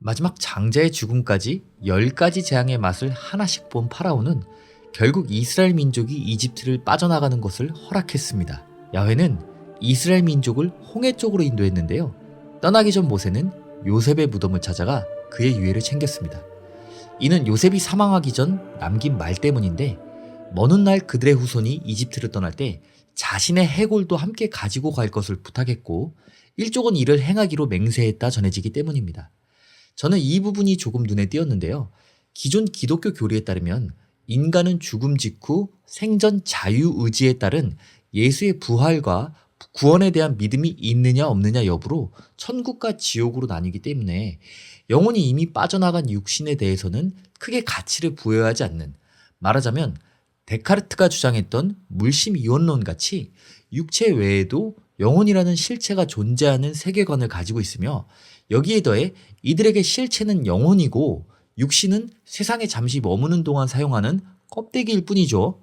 마지막 장자의 죽음까지 10가지 재앙의 맛을 하나씩 본 파라오는 결국 이스라엘 민족이 이집트를 빠져나가는 것을 허락했습니다. 야훼는 이스라엘 민족을 홍해 쪽으로 인도했는데요. 떠나기 전 모세는 요셉의 무덤을 찾아가 그의 유해를 챙겼습니다. 이는 요셉이 사망하기 전 남긴 말 때문인데, 먼 훗날 그들의 후손이 이집트를 떠날 때 자신의 해골도 함께 가지고 갈 것을 부탁했고 일족은 이를 행하기로 맹세했다 전해지기 때문입니다. 저는 이 부분이 조금 눈에 띄었는데요. 기존 기독교 교리에 따르면 인간은 죽음 직후 생전 자유의지에 따른 예수의 부활과 구원에 대한 믿음이 있느냐 없느냐 여부로 천국과 지옥으로 나뉘기 때문에 영혼이 이미 빠져나간 육신에 대해서는 크게 가치를 부여하지 않는, 말하자면 데카르트가 주장했던 물심이원론 같이 육체 외에도 영혼이라는 실체가 존재하는 세계관을 가지고 있으며, 여기에 더해 이들에게 실체는 영혼이고 육신은 세상에 잠시 머무는 동안 사용하는 껍데기일 뿐이죠.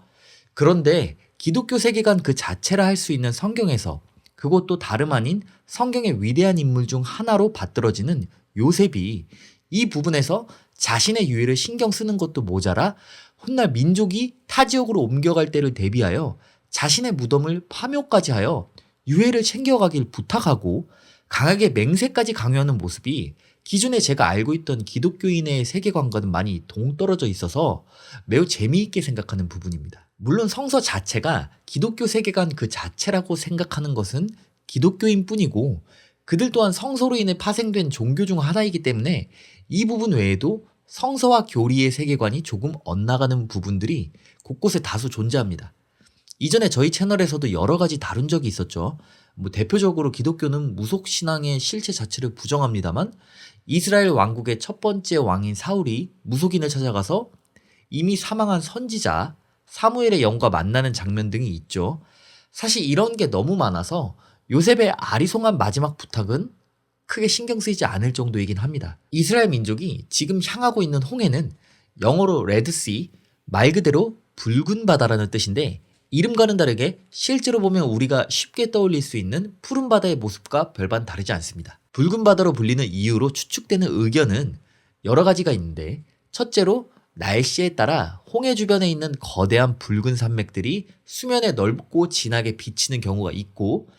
그런데 기독교 세계관 그 자체라 할 수 있는 성경에서, 그것도 다름 아닌 성경의 위대한 인물 중 하나로 받들어지는 요셉이 이 부분에서 자신의 유해를 신경 쓰는 것도 모자라 훗날 민족이 타 지역으로 옮겨갈 때를 대비하여 자신의 무덤을 파묘까지 하여 유해를 챙겨가길 부탁하고 강하게 맹세까지 강요하는 모습이 기존에 제가 알고 있던 기독교인의 세계관과는 많이 동떨어져 있어서 매우 재미있게 생각하는 부분입니다. 물론 성서 자체가 기독교 세계관 그 자체라고 생각하는 것은 기독교인 뿐이고 그들 또한 성서로 인해 파생된 종교 중 하나이기 때문에 이 부분 외에도 성서와 교리의 세계관이 조금 엇나가는 부분들이 곳곳에 다수 존재합니다. 이전에 저희 채널에서도 여러 가지 다룬 적이 있었죠. 대표적으로 기독교는 무속신앙의 실체 자체를 부정합니다만 이스라엘 왕국의 첫 번째 왕인 사울이 무속인을 찾아가서 이미 사망한 선지자 사무엘의 영과 만나는 장면 등이 있죠. 사실 이런 게 너무 많아서 요셉의 아리송한 마지막 부탁은 크게 신경 쓰이지 않을 정도이긴 합니다. 이스라엘 민족이 지금 향하고 있는 홍해는 영어로 레드씨, 말 그대로 붉은 바다라는 뜻인데, 이름과는 다르게 실제로 보면 우리가 쉽게 떠올릴 수 있는 푸른 바다의 모습과 별반 다르지 않습니다. 붉은 바다로 불리는 이유로 추측되는 의견은 여러 가지가 있는데, 첫째로 날씨에 따라 홍해 주변에 있는 거대한 붉은 산맥들이 수면에 넓고 진하게 비치는 경우가 있고,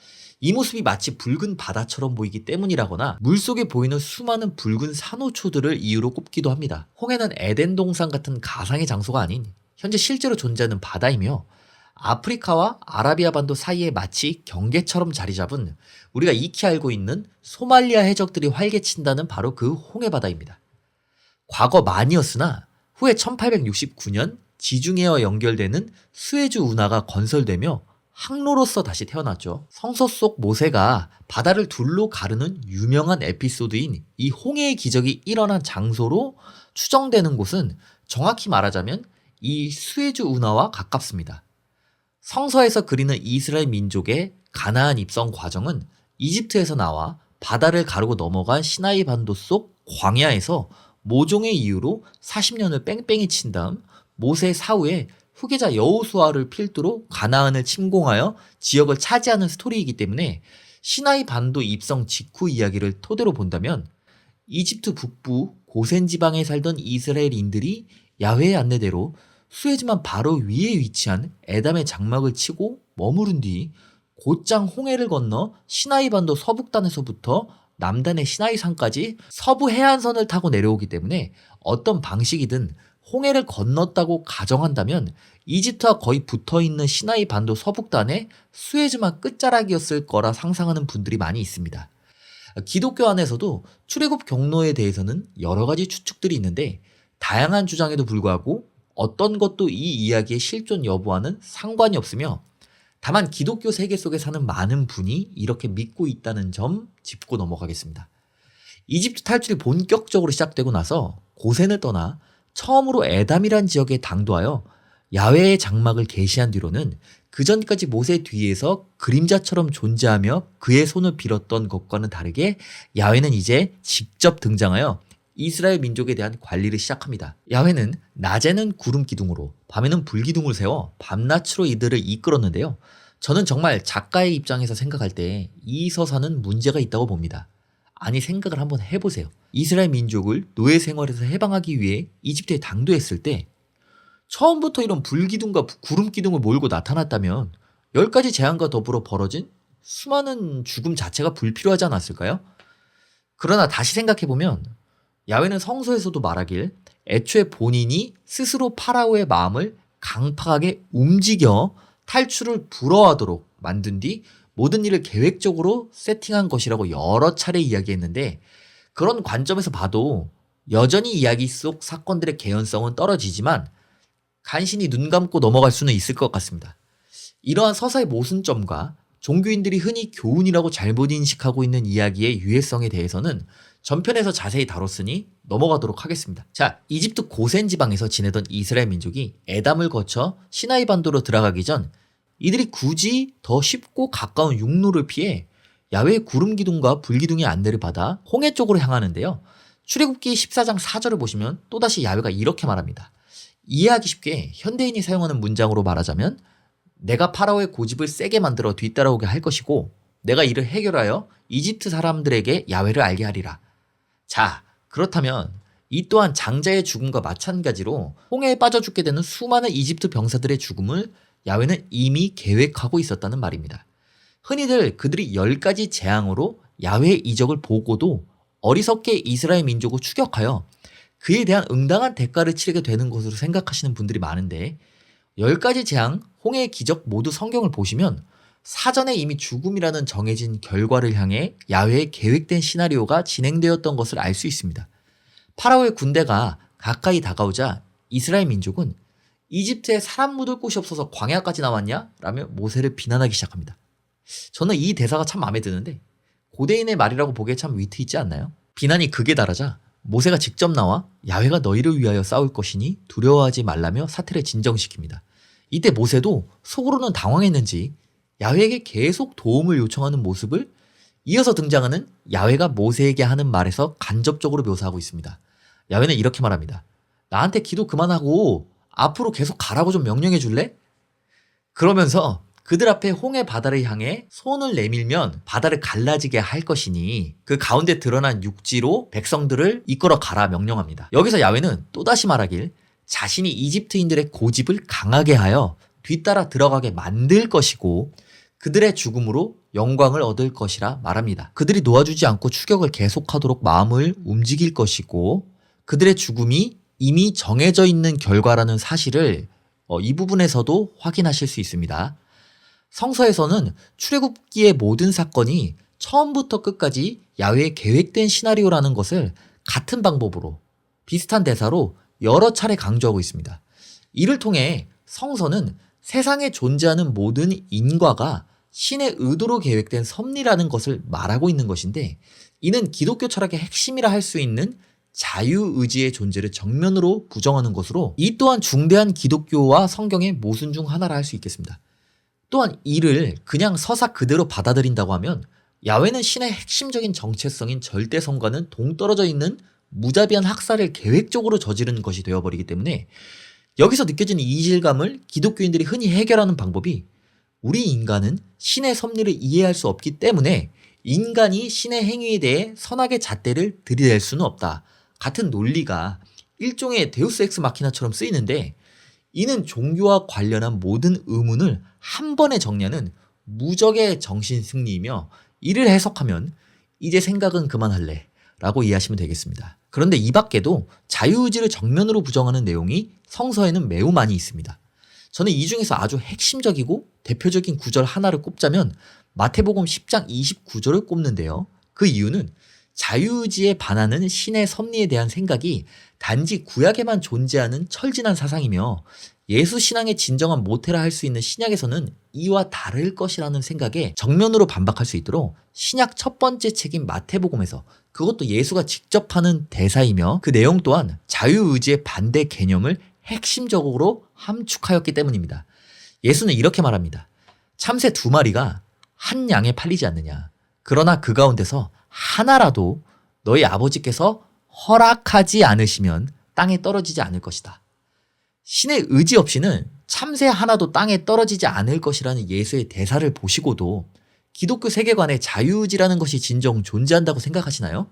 이 모습이 마치 붉은 바다처럼 보이기 때문이라거나 물속에 보이는 수많은 붉은 산호초들을 이유로 꼽기도 합니다. 홍해는 에덴 동산 같은 가상의 장소가 아닌 현재 실제로 존재하는 바다이며, 아프리카와 아라비아 반도 사이에 마치 경계처럼 자리 잡은 우리가 익히 알고 있는 소말리아 해적들이 활개친다는 바로 그 홍해 바다입니다. 과거 만이었으나 후에 1869년 지중해와 연결되는 스에즈 운하가 건설되며 항로로서 다시 태어났죠. 성서 속 모세가 바다를 둘로 가르는 유명한 에피소드인 이 홍해의 기적이 일어난 장소로 추정되는 곳은 정확히 말하자면 이 스에즈 운하와 가깝습니다. 성서에서 그리는 이스라엘 민족의 가나안 입성 과정은 이집트에서 나와 바다를 가르고 넘어간 시나이 반도 속 광야에서 모종의 이유로 40년을 뺑뺑이 친 다음 모세 사후에 후계자 여호수아를 필두로 가나안을 침공하여 지역을 차지하는 스토리이기 때문에 시나이 반도 입성 직후 이야기를 토대로 본다면 이집트 북부 고센 지방에 살던 이스라엘인들이 야훼의 안내대로 수에즈만 바로 위에 위치한 에담의 장막을 치고 머무른 뒤 곧장 홍해를 건너 시나이 반도 서북단에서부터 남단의 시나이산까지 서부 해안선을 타고 내려오기 때문에 어떤 방식이든 홍해를 건넜다고 가정한다면 이집트와 거의 붙어있는 시나이 반도 서북단에 수에즈만 끝자락이었을 거라 상상하는 분들이 많이 있습니다. 기독교 안에서도 출애굽 경로에 대해서는 여러 가지 추측들이 있는데, 다양한 주장에도 불구하고 어떤 것도 이 이야기의 실존 여부와는 상관이 없으며, 다만 기독교 세계 속에 사는 많은 분이 이렇게 믿고 있다는 점 짚고 넘어가겠습니다. 이집트 탈출이 본격적으로 시작되고 나서 고센을 떠나 처음으로 에담이란 지역에 당도하여 야훼의 장막을 계시한 뒤로는 그전까지 모세 뒤에서 그림자처럼 존재하며 그의 손을 빌었던 것과는 다르게 야훼는 이제 직접 등장하여 이스라엘 민족에 대한 관리를 시작합니다. 야훼는 낮에는 구름 기둥으로 밤에는 불 기둥을 세워 밤낮으로 이들을 이끌었는데요. 저는 정말 작가의 입장에서 생각할 때 이 서사는 문제가 있다고 봅니다. 아니 생각을 한번 해보세요. 이스라엘 민족을 노예 생활에서 해방하기 위해 이집트에 당도했을 때 처음부터 이런 불기둥과 구름기둥을 몰고 나타났다면 10가지 재앙과 더불어 벌어진 수많은 죽음 자체가 불필요하지 않았을까요? 그러나 다시 생각해보면 야훼는 성서에서도 말하길 애초에 본인이 스스로 파라오의 마음을 강팍하게 움직여 탈출을 불허하도록 만든 뒤 모든 일을 계획적으로 세팅한 것이라고 여러 차례 이야기했는데, 그런 관점에서 봐도 여전히 이야기 속 사건들의 개연성은 떨어지지만 간신히 눈 감고 넘어갈 수는 있을 것 같습니다. 이러한 서사의 모순점과 종교인들이 흔히 교훈이라고 잘못 인식하고 있는 이야기의 유해성에 대해서는 전편에서 자세히 다뤘으니 넘어가도록 하겠습니다. 자, 이집트 고센 지방에서 지내던 이스라엘 민족이 에담을 거쳐 시나이 반도로 들어가기 전 이들이 굳이 더 쉽고 가까운 육로를 피해 야훼의 구름 기둥과 불 기둥의 안내를 받아 홍해 쪽으로 향하는데요. 출애굽기 14장 4절을 보시면 또다시 야훼가 이렇게 말합니다. 이해하기 쉽게 현대인이 사용하는 문장으로 말하자면 내가 파라오의 고집을 세게 만들어 뒤따라오게 할 것이고 내가 이를 해결하여 이집트 사람들에게 야훼를 알게 하리라. 자, 그렇다면 이 또한 장자의 죽음과 마찬가지로 홍해에 빠져 죽게 되는 수많은 이집트 병사들의 죽음을 야훼는 이미 계획하고 있었다는 말입니다. 흔히들 그들이 10가지 재앙으로 야훼의 이적을 보고도 어리석게 이스라엘 민족을 추격하여 그에 대한 응당한 대가를 치르게 되는 것으로 생각하시는 분들이 많은데, 10가지 재앙, 홍해의 기적 모두 성경을 보시면 사전에 이미 죽음이라는 정해진 결과를 향해 야훼의 계획된 시나리오가 진행되었던 것을 알 수 있습니다. 파라오의 군대가 가까이 다가오자 이스라엘 민족은 이집트에 사람 묻을 곳이 없어서 광야까지 나왔냐? 라며 모세를 비난하기 시작합니다. 저는 이 대사가 참 마음에 드는데 고대인의 말이라고 보기에 참 위트 있지 않나요? 비난이 극에 달하자 모세가 직접 나와 야훼가 너희를 위하여 싸울 것이니 두려워하지 말라며 사태를 진정시킵니다. 이때 모세도 속으로는 당황했는지 야훼에게 계속 도움을 요청하는 모습을 이어서 등장하는 야훼가 모세에게 하는 말에서 간접적으로 묘사하고 있습니다. 야훼는 이렇게 말합니다. 나한테 기도 그만하고 앞으로 계속 가라고 좀 명령해 줄래? 그러면서 그들 앞에 홍해 바다를 향해 손을 내밀면 바다를 갈라지게 할 것이니 그 가운데 드러난 육지로 백성들을 이끌어 가라 명령합니다. 여기서 야훼는 또다시 말하길 자신이 이집트인들의 고집을 강하게 하여 뒤따라 들어가게 만들 것이고 그들의 죽음으로 영광을 얻을 것이라 말합니다. 그들이 놓아주지 않고 추격을 계속하도록 마음을 움직일 것이고 그들의 죽음이 이미 정해져 있는 결과라는 사실을 이 부분에서도 확인하실 수 있습니다. 성서에서는 출애굽기의 모든 사건이 처음부터 끝까지 야훼의 계획된 시나리오라는 것을 같은 방법으로 비슷한 대사로 여러 차례 강조하고 있습니다. 이를 통해 성서는 세상에 존재하는 모든 인과가 신의 의도로 계획된 섭리라는 것을 말하고 있는 것인데, 이는 기독교 철학의 핵심이라 할 수 있는 자유의지의 존재를 정면으로 부정하는 것으로 이 또한 중대한 기독교와 성경의 모순 중 하나라 할 수 있겠습니다. 또한 이를 그냥 서사 그대로 받아들인다고 하면 야훼는 신의 핵심적인 정체성인 절대성과는 동떨어져 있는 무자비한 학살을 계획적으로 저지른 것이 되어버리기 때문에 여기서 느껴지는 이질감을 기독교인들이 흔히 해결하는 방법이 우리 인간은 신의 섭리를 이해할 수 없기 때문에 인간이 신의 행위에 대해 선악의 잣대를 들이댈 수는 없다. 같은 논리가 일종의 데우스 엑스 마키나처럼 쓰이는데, 이는 종교와 관련한 모든 의문을 한 번에 정리하는 무적의 정신 승리이며, 이를 해석하면 이제 생각은 그만할래 라고 이해하시면 되겠습니다. 그런데 이 밖에도 자유의지를 정면으로 부정하는 내용이 성서에는 매우 많이 있습니다. 저는 이 중에서 아주 핵심적이고 대표적인 구절 하나를 꼽자면 마태복음 10장 29절을 꼽는데요. 그 이유는 자유의지에 반하는 신의 섭리에 대한 생각이 단지 구약에만 존재하는 철진한 사상이며 예수 신앙의 진정한 모태라 할 수 있는 신약에서는 이와 다를 것이라는 생각에 정면으로 반박할 수 있도록 신약 첫 번째 책인 마태복음에서, 그것도 예수가 직접 하는 대사이며 그 내용 또한 자유의지의 반대 개념을 핵심적으로 함축하였기 때문입니다. 예수는 이렇게 말합니다. 참새 2마리가 한 양에 팔리지 않느냐. 그러나 그 가운데서 하나라도 너희 아버지께서 허락하지 않으시면 땅에 떨어지지 않을 것이다. 신의 의지 없이는 참새 하나도 땅에 떨어지지 않을 것이라는 예수의 대사를 보시고도 기독교 세계관에 자유의지라는 것이 진정 존재한다고 생각하시나요?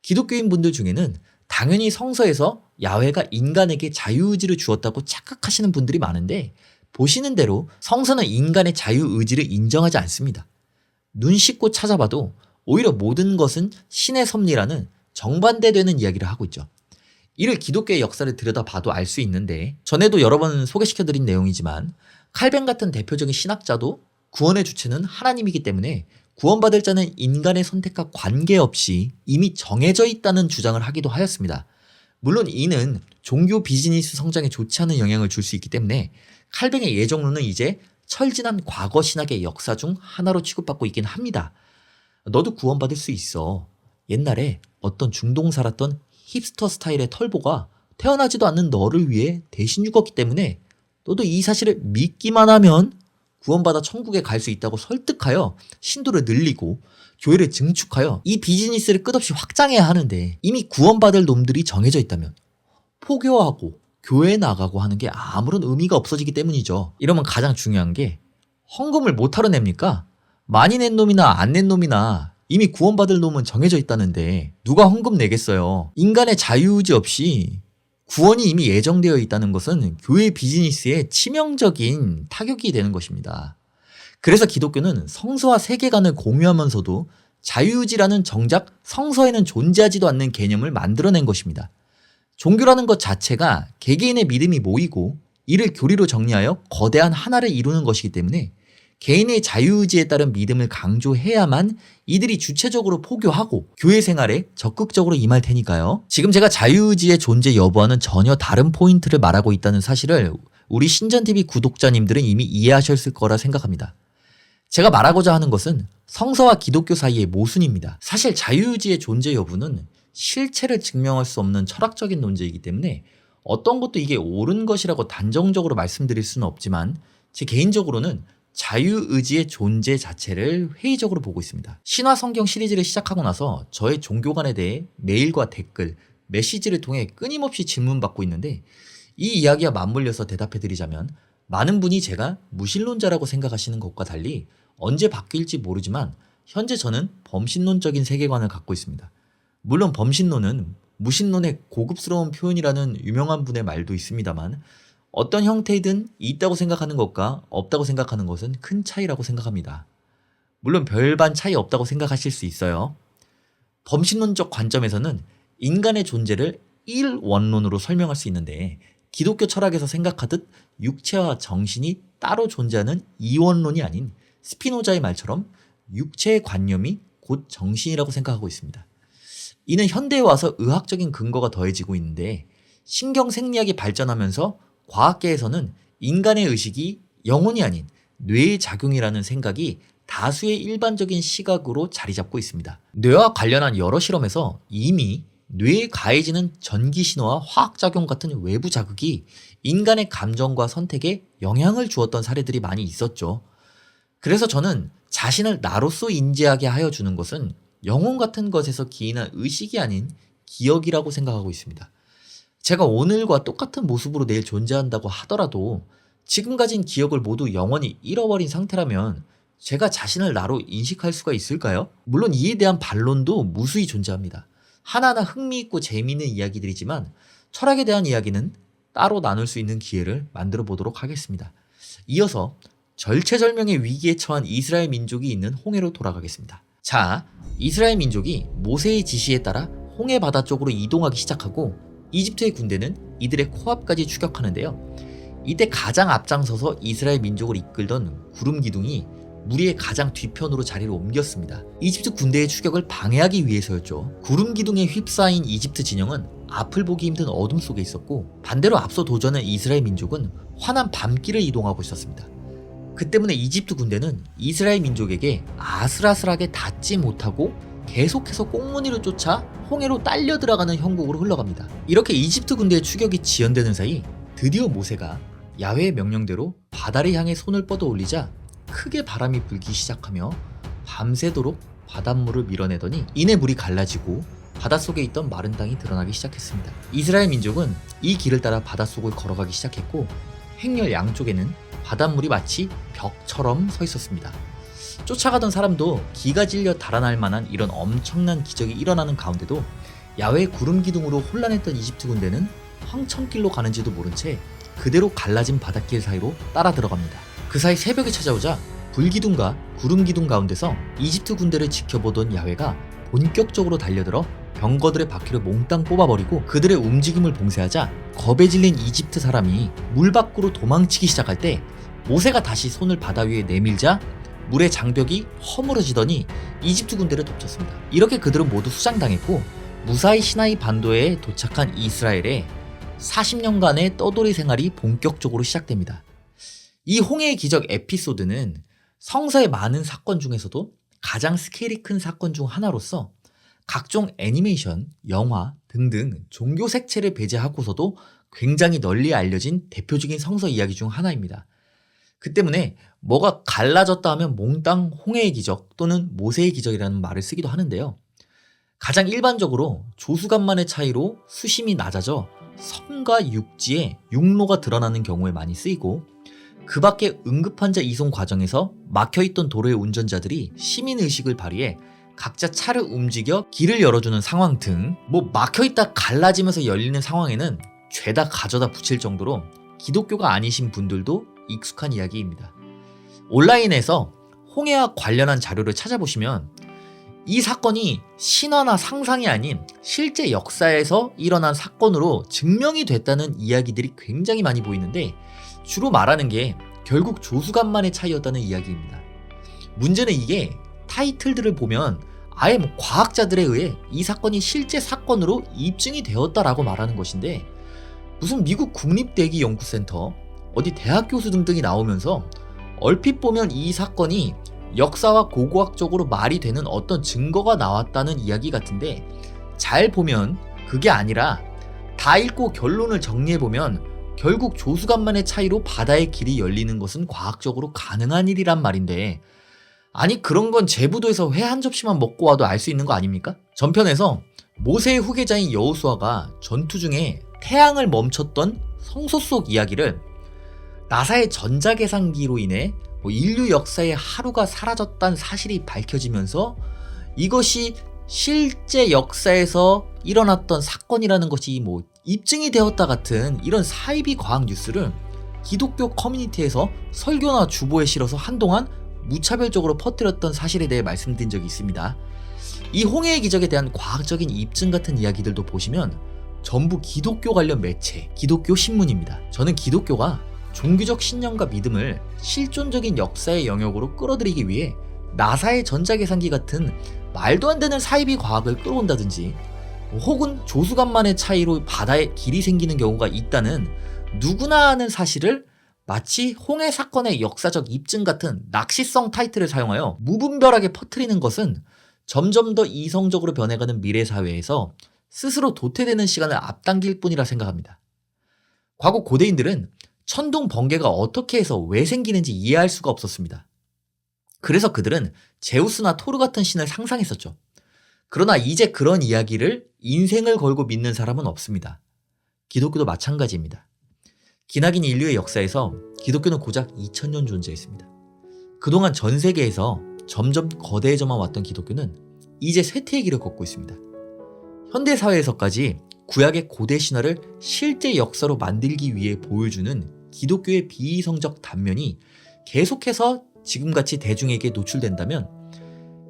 기독교인 분들 중에는 당연히 성서에서 야훼가 인간에게 자유의지를 주었다고 착각하시는 분들이 많은데, 보시는 대로 성서는 인간의 자유의지를 인정하지 않습니다. 눈 씻고 찾아봐도 오히려 모든 것은 신의 섭리라는 정반대되는 이야기를 하고 있죠. 이를 기독교의 역사를 들여다봐도 알 수 있는데, 전에도 여러 번 소개시켜드린 내용이지만 칼뱅 같은 대표적인 신학자도 구원의 주체는 하나님이기 때문에 구원받을 자는 인간의 선택과 관계없이 이미 정해져 있다는 주장을 하기도 하였습니다. 물론 이는 종교 비즈니스 성장에 좋지 않은 영향을 줄 수 있기 때문에 칼뱅의 예정론은 이제 철진한 과거 신학의 역사 중 하나로 취급받고 있긴 합니다. 너도 구원받을 수 있어. 옛날에 어떤 중동 살았던 힙스터 스타일의 털보가 태어나지도 않는 너를 위해 대신 죽었기 때문에 너도 이 사실을 믿기만 하면 구원받아 천국에 갈 수 있다고 설득하여 신도를 늘리고 교회를 증축하여 이 비즈니스를 끝없이 확장해야 하는데, 이미 구원받을 놈들이 정해져 있다면 포교하고 교회에 나가고 하는 게 아무런 의미가 없어지기 때문이죠. 이러면 가장 중요한 게, 헌금을 못하러 냅니까? 많이 낸 놈이나 안 낸 놈이나 이미 구원받을 놈은 정해져 있다는데 누가 헌금 내겠어요? 인간의 자유의지 없이 구원이 이미 예정되어 있다는 것은 교회 비즈니스에 치명적인 타격이 되는 것입니다. 그래서 기독교는 성서와 세계관을 공유하면서도 자유의지라는 정작 성서에는 존재하지도 않는 개념을 만들어낸 것입니다. 종교라는 것 자체가 개개인의 믿음이 모이고 이를 교리로 정리하여 거대한 하나를 이루는 것이기 때문에 개인의 자유의지에 따른 믿음을 강조해야만 이들이 주체적으로 포교하고 교회 생활에 적극적으로 임할 테니까요. 지금 제가 자유의지의 존재 여부와는 전혀 다른 포인트를 말하고 있다는 사실을 우리 신전TV 구독자님들은 이미 이해하셨을 거라 생각합니다. 제가 말하고자 하는 것은 성서와 기독교 사이의 모순입니다. 사실 자유의지의 존재 여부는 실체를 증명할 수 없는 철학적인 논제이기 때문에 어떤 것도 이게 옳은 것이라고 단정적으로 말씀드릴 수는 없지만, 제 개인적으로는 자유의지의 존재 자체를 회의적으로 보고 있습니다. 신화 성경 시리즈를 시작하고 나서 저의 종교관에 대해 메일과 댓글, 메시지를 통해 끊임없이 질문받고 있는데, 이 이야기와 맞물려서 대답해드리자면, 많은 분이 제가 무신론자라고 생각하시는 것과 달리 언제 바뀔지 모르지만 현재 저는 범신론적인 세계관을 갖고 있습니다. 물론 범신론은 무신론의 고급스러운 표현이라는 유명한 분의 말도 있습니다만, 어떤 형태이든 있다고 생각하는 것과 없다고 생각하는 것은 큰 차이라고 생각합니다. 물론 별반 차이 없다고 생각하실 수 있어요. 범신론적 관점에서는 인간의 존재를 일원론으로 설명할 수 있는데, 기독교 철학에서 생각하듯 육체와 정신이 따로 존재하는 이원론이 아닌 스피노자의 말처럼 육체의 관념이 곧 정신이라고 생각하고 있습니다. 이는 현대에 와서 의학적인 근거가 더해지고 있는데, 신경생리학이 발전하면서 과학계에서는 인간의 의식이 영혼이 아닌 뇌의 작용이라는 생각이 다수의 일반적인 시각으로 자리 잡고 있습니다. 뇌와 관련한 여러 실험에서 이미 뇌에 가해지는 전기신호와 화학작용 같은 외부 자극이 인간의 감정과 선택에 영향을 주었던 사례들이 많이 있었죠. 그래서 저는 자신을 나로서 인지하게 하여 주는 것은 영혼 같은 것에서 기인한 의식이 아닌 기억이라고 생각하고 있습니다. 제가 오늘과 똑같은 모습으로 내일 존재한다고 하더라도 지금 가진 기억을 모두 영원히 잃어버린 상태라면 제가 자신을 나로 인식할 수가 있을까요? 물론 이에 대한 반론도 무수히 존재합니다. 하나하나 흥미있고 재미있는 이야기들이지만 철학에 대한 이야기는 따로 나눌 수 있는 기회를 만들어 보도록 하겠습니다. 이어서 절체절명의 위기에 처한 이스라엘 민족이 있는 홍해로 돌아가겠습니다. 자, 이스라엘 민족이 모세의 지시에 따라 홍해 바다 쪽으로 이동하기 시작하고 이집트의 군대는 이들의 코앞까지 추격하는데요. 이때 가장 앞장서서 이스라엘 민족을 이끌던 구름 기둥이 무리의 가장 뒤편으로 자리를 옮겼습니다. 이집트 군대의 추격을 방해하기 위해서였죠. 구름 기둥에 휩싸인 이집트 진영은 앞을 보기 힘든 어둠 속에 있었고, 반대로 앞서 도전한 이스라엘 민족은 환한 밤길을 이동하고 있었습니다. 그 때문에 이집트 군대는 이스라엘 민족에게 아슬아슬하게 닿지 못하고 계속해서 꽁무니를 쫓아 홍해로 딸려 들어가는 형국으로 흘러갑니다. 이렇게 이집트 군대의 추격이 지연되는 사이 드디어 모세가 야훼의 명령대로 바다를 향해 손을 뻗어 올리자 크게 바람이 불기 시작하며 밤새도록 바닷물을 밀어내더니 이내 물이 갈라지고 바닷속에 있던 마른 땅이 드러나기 시작했습니다. 이스라엘 민족은 이 길을 따라 바닷속을 걸어가기 시작했고, 행렬 양쪽에는 바닷물이 마치 벽처럼 서 있었습니다. 쫓아가던 사람도 기가 질려 달아날 만한 이런 엄청난 기적이 일어나는 가운데도 야훼의 구름 기둥으로 혼란했던 이집트 군대는 황천길로 가는지도 모른 채 그대로 갈라진 바닷길 사이로 따라 들어갑니다. 그 사이 새벽이 찾아오자 불기둥과 구름기둥 가운데서 이집트 군대를 지켜보던 야훼가 본격적으로 달려들어 병거들의 바퀴를 몽땅 뽑아버리고 그들의 움직임을 봉쇄하자 겁에 질린 이집트 사람이 물 밖으로 도망치기 시작할 때 모세가 다시 손을 바다 위에 내밀자 물의 장벽이 허물어지더니 이집트 군대를 덮쳤습니다. 이렇게 그들은 모두 수장당했고 무사히 시나이 반도에 도착한 이스라엘에 40년간의 떠돌이 생활이 본격적으로 시작됩니다. 이 홍해의 기적 에피소드는 성서의 많은 사건 중에서도 가장 스케일이 큰 사건 중 하나로서 각종 애니메이션, 영화 등등 종교 색채를 배제하고서도 굉장히 널리 알려진 대표적인 성서 이야기 중 하나입니다. 그 때문에 뭐가 갈라졌다 하면 몽땅 홍해의 기적 또는 모세의 기적이라는 말을 쓰기도 하는데요. 가장 일반적으로 조수간만의 차이로 수심이 낮아져 섬과 육지에 육로가 드러나는 경우에 많이 쓰이고 그 밖에 응급환자 이송 과정에서 막혀있던 도로의 운전자들이 시민의식을 발휘해 각자 차를 움직여 길을 열어주는 상황 등 막혀있다 갈라지면서 열리는 상황에는 죄다 가져다 붙일 정도로 기독교가 아니신 분들도 익숙한 이야기입니다. 온라인에서 홍해와 관련한 자료를 찾아보시면 이 사건이 신화나 상상이 아닌 실제 역사에서 일어난 사건으로 증명이 됐다는 이야기들이 굉장히 많이 보이는데 주로 말하는 게 결국 조수간만의 차이였다는 이야기입니다. 문제는 이게 타이틀들을 보면 아예 과학자들에 의해 이 사건이 실제 사건으로 입증이 되었다라고 말하는 것인데 무슨 미국 국립대기연구센터 어디 대학 교수 등등이 나오면서 얼핏 보면 이 사건이 역사와 고고학적으로 말이 되는 어떤 증거가 나왔다는 이야기 같은데 잘 보면 그게 아니라 다 읽고 결론을 정리해보면 결국 조수간만의 차이로 바다의 길이 열리는 것은 과학적으로 가능한 일이란 말인데 아니 그런 건 제부도에서 회 한 접시만 먹고 와도 알 수 있는 거 아닙니까? 전편에서 모세의 후계자인 여호수아가 전투 중에 태양을 멈췄던 성소 속 이야기를 나사의 전자계산기로 인해 인류 역사의 하루가 사라졌다는 사실이 밝혀지면서 이것이 실제 역사에서 일어났던 사건이라는 것이 입증이 되었다 같은 이런 사이비 과학 뉴스를 기독교 커뮤니티에서 설교나 주보에 실어서 한동안 무차별적으로 퍼뜨렸던 사실에 대해 말씀드린 적이 있습니다. 이 홍해의 기적에 대한 과학적인 입증 같은 이야기들도 보시면 전부 기독교 관련 매체, 기독교 신문입니다. 저는 기독교가 종교적 신념과 믿음을 실존적인 역사의 영역으로 끌어들이기 위해 나사의 전자계산기 같은 말도 안 되는 사이비 과학을 끌어온다든지 혹은 조수간만의 차이로 바다에 길이 생기는 경우가 있다는 누구나 아는 사실을 마치 홍해 사건의 역사적 입증 같은 낚시성 타이틀을 사용하여 무분별하게 퍼뜨리는 것은 점점 더 이성적으로 변해가는 미래 사회에서 스스로 도태되는 시간을 앞당길 뿐이라 생각합니다. 과거 고대인들은 천둥 번개가 어떻게 해서 왜 생기는지 이해할 수가 없었습니다. 그래서 그들은 제우스나 토르 같은 신을 상상했었죠. 그러나 이제 그런 이야기를 인생을 걸고 믿는 사람은 없습니다. 기독교도 마찬가지입니다. 기나긴 인류의 역사에서 기독교는 고작 2000년 존재했습니다. 그동안 전 세계에서 점점 거대해져만 왔던 기독교는 이제 쇠퇴의 길을 걷고 있습니다. 현대사회에서까지 구약의 고대 신화를 실제 역사로 만들기 위해 보여주는 기독교의 비이성적 단면이 계속해서 지금같이 대중에게 노출된다면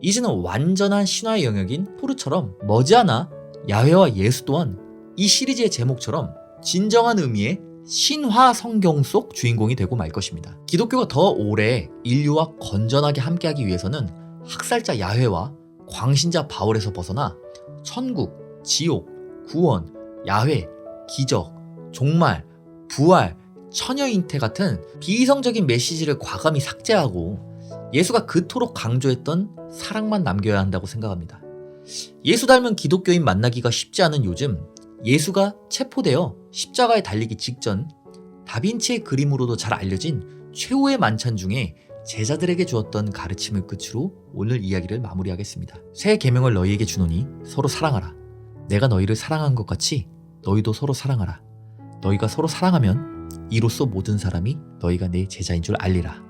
이제는 완전한 신화의 영역인 토르처럼 머지않아 야훼와 예수 또한 이 시리즈의 제목처럼 진정한 의미의 신화 성경 속 주인공이 되고 말 것입니다. 기독교가 더 오래 인류와 건전하게 함께하기 위해서는 학살자 야훼와 광신자 바울에서 벗어나 천국, 지옥, 구원, 야훼, 기적, 종말, 부활, 처녀잉태 같은 비이성적인 메시지를 과감히 삭제하고 예수가 그토록 강조했던 사랑만 남겨야 한다고 생각합니다. 예수 닮은 기독교인 만나기가 쉽지 않은 요즘 예수가 체포되어 십자가에 달리기 직전 다빈치의 그림으로도 잘 알려진 최후의 만찬 중에 제자들에게 주었던 가르침을 끝으로 오늘 이야기를 마무리하겠습니다. 새 계명을 너희에게 주노니 서로 사랑하라. 내가 너희를 사랑한 것 같이 너희도 서로 사랑하라. 너희가 서로 사랑하면 이로써 모든 사람이 너희가 내 제자인 줄 알리라.